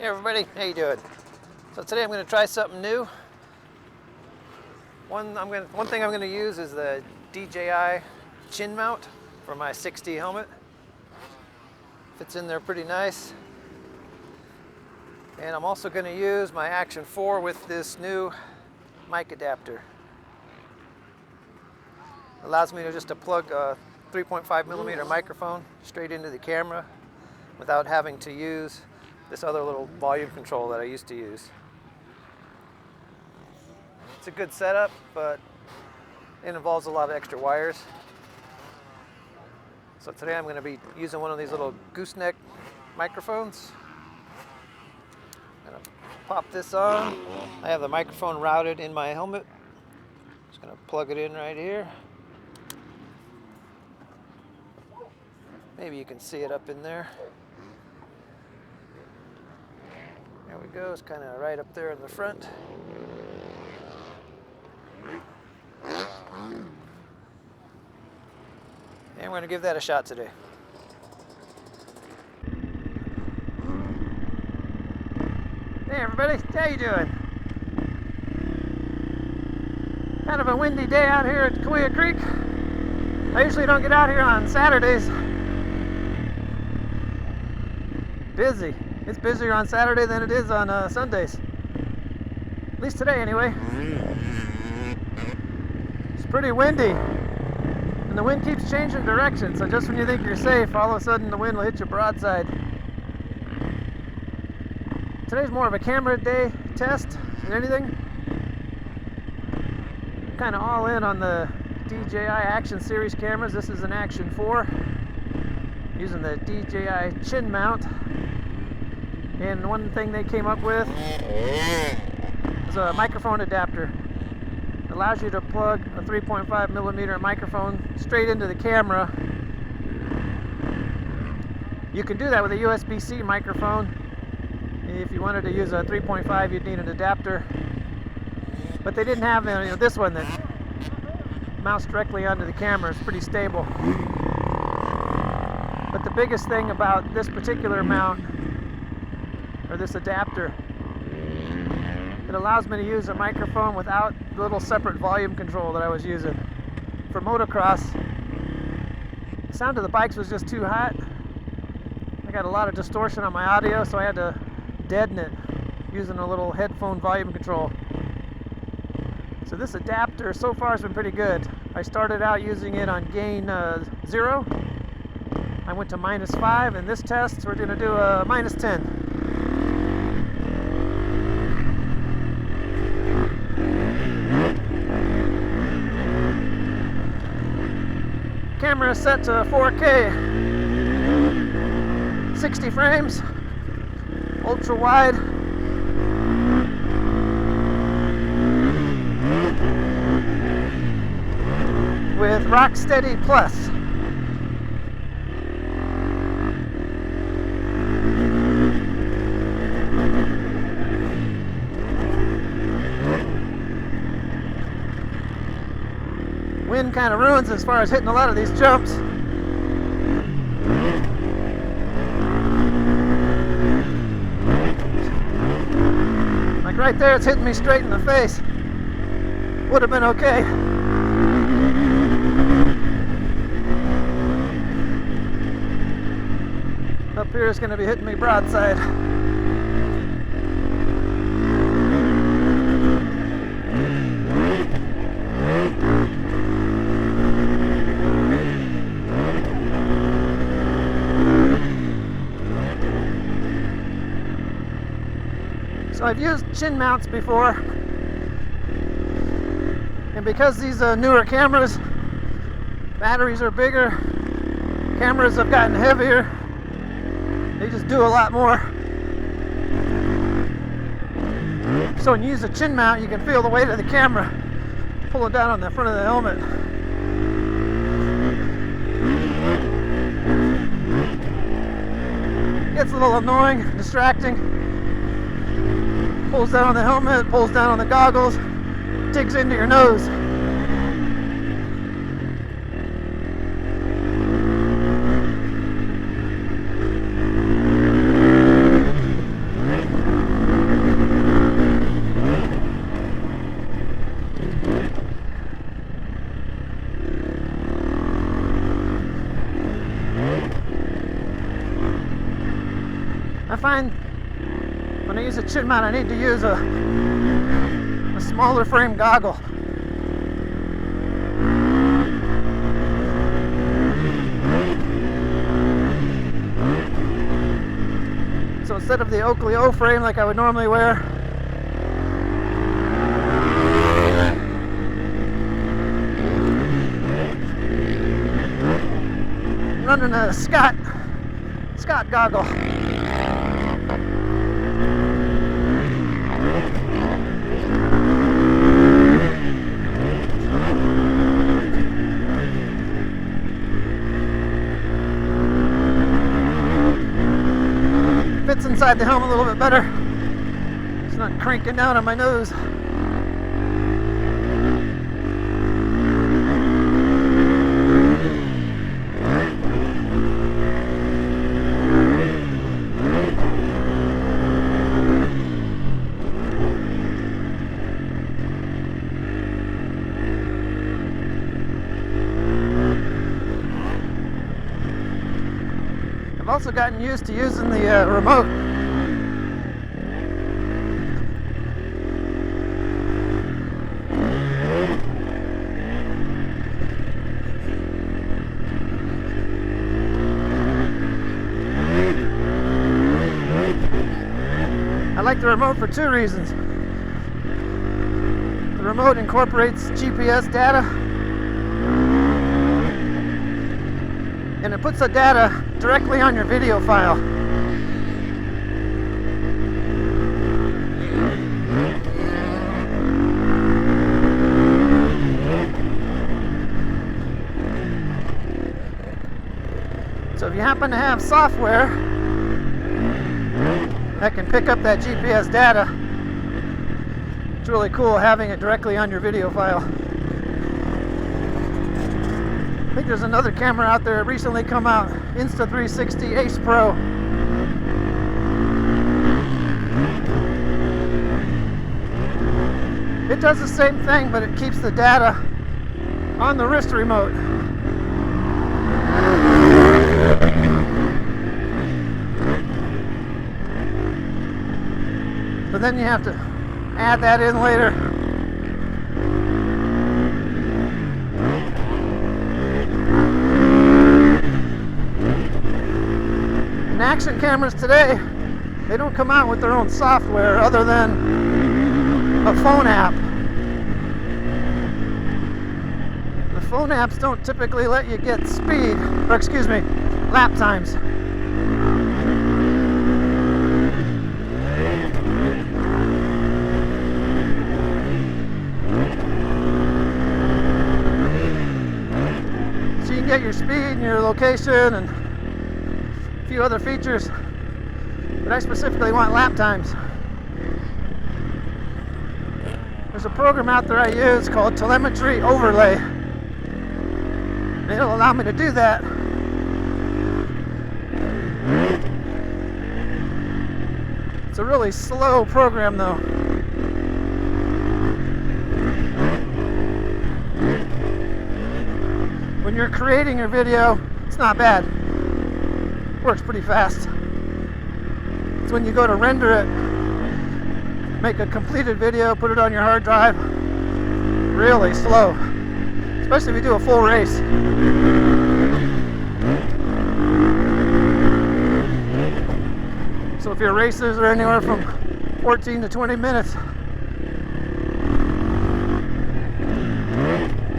Hey everybody, how you doing? So today I'm going to try something new. One thing I'm going to use is the DJI chin mount for my 6D helmet. Fits in there pretty nice. And I'm also going to use my Action 4 with this new mic adapter. Allows me to just plug a 3.5mm microphone straight into the camera without having to use this other little volume control that I used to use. It's a good setup, but it involves a lot of extra wires. So today I'm going to be using one of these little gooseneck microphones. I'm going to pop this on. I have the microphone routed in my helmet. Just going to plug it in right here. Maybe you can see it up in there. There we go, it's kind of right up there in the front. And we're going to give that a shot today. Hey everybody, how you doing? Kind of a windy day out here at Kaweah Creek. I usually don't get out here on Saturdays. Busy. It's busier on Saturday than it is on Sundays. At least today, anyway. It's pretty windy. And the wind keeps changing direction, so just when you think you're safe, all of a sudden the wind will hit you broadside. Today's more of a camera day test than anything. I'm kind of all in on the DJI Action Series cameras. This is an Action 4. Using the DJI chin mount. And one thing they came up with is a microphone adapter. It allows you to plug a 3.5mm microphone straight into the camera. You can do that with a USB-C microphone. If you wanted to use a 3.5, you'd need an adapter. But they didn't have this one that mounts directly onto the camera. It's pretty stable. But the biggest thing about this particular mount, or this adapter, it allows me to use a microphone without the little separate volume control that I was using. For motocross, the sound of the bikes was just too hot. I got a lot of distortion on my audio, so I had to deaden it using a little headphone volume control. So this adapter so far has been pretty good. I started out using it on gain 0. I went to -5, and this test we're going to do a -10. Camera is set to 4K, 60 frames, ultra wide. With Rocksteady Plus. Wind kind of ruins as far as hitting a lot of these jumps. Like right there, it's hitting me straight in the face. Would have been okay. Up here it's going to be hitting me broadside. So I've used chin mounts before, and because these newer cameras, batteries are bigger, cameras have gotten heavier, they just do a lot more. So when you use a chin mount, you can feel the weight of the camera pulling down on the front of the helmet. Gets a little annoying, distracting. Pulls down on the helmet, pulls down on the goggles, digs into your nose. find when I use a chin mount, I need to use a smaller frame goggle. So instead of the Oakley O frame like I would normally wear, I'm running a Scott goggle. Fits inside the helmet a little bit better. It's not cranking down on my nose. I've also gotten used to using the remote. I like the remote for two reasons. The remote incorporates GPS data, and it puts the data directly on your video file. So if you happen to have software that can pick up that GPS data, it's really cool having it directly on your video file. I think there's another camera out there recently come out, Insta360 Ace Pro. It does the same thing, but it keeps the data on the wrist remote. But then you have to add that in later. And action cameras today, they don't come out with their own software other than a phone app. The phone apps don't typically let you get speed, or excuse me, lap times. So you can get your speed and your location and a few other features, but I specifically want lap times. There's a program out there I use called Telemetry Overlay, and it'll allow me to do that. It's a really slow program though. When you're creating your video, it's not bad. Works pretty fast. It's when you go to render it, make a completed video, put it on your hard drive, really slow, especially if you do a full race. So if your races are anywhere from 14 to 20 minutes,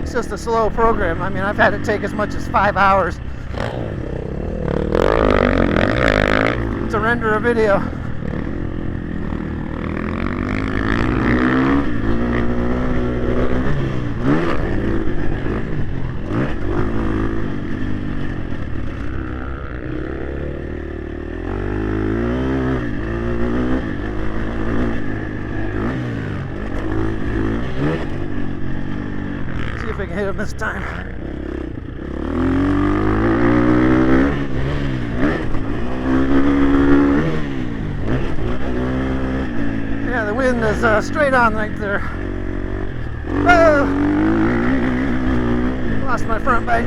it's just a slow program. I mean, I've had it take as much as 5 hours to render a video. See if I can hit him this time. Yeah, the wind is straight on right there. Oh! Lost my front bite.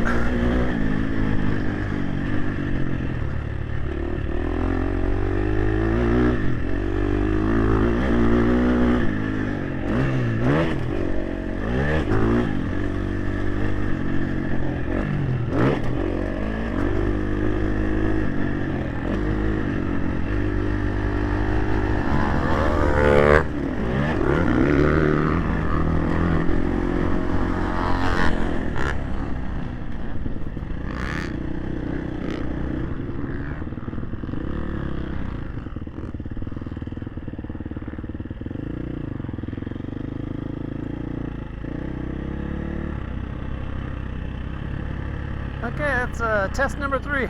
Okay, that's test number 3.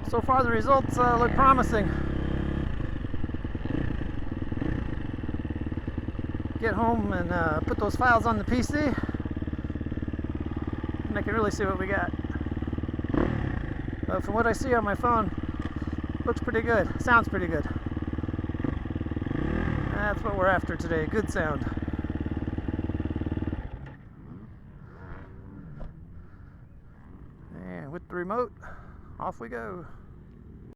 So far the results look promising. Get home and put those files on the PC, and I can really see what we got. But from what I see on my phone, looks pretty good, sounds pretty good. That's what we're after today, good sound. And with the remote, off we go.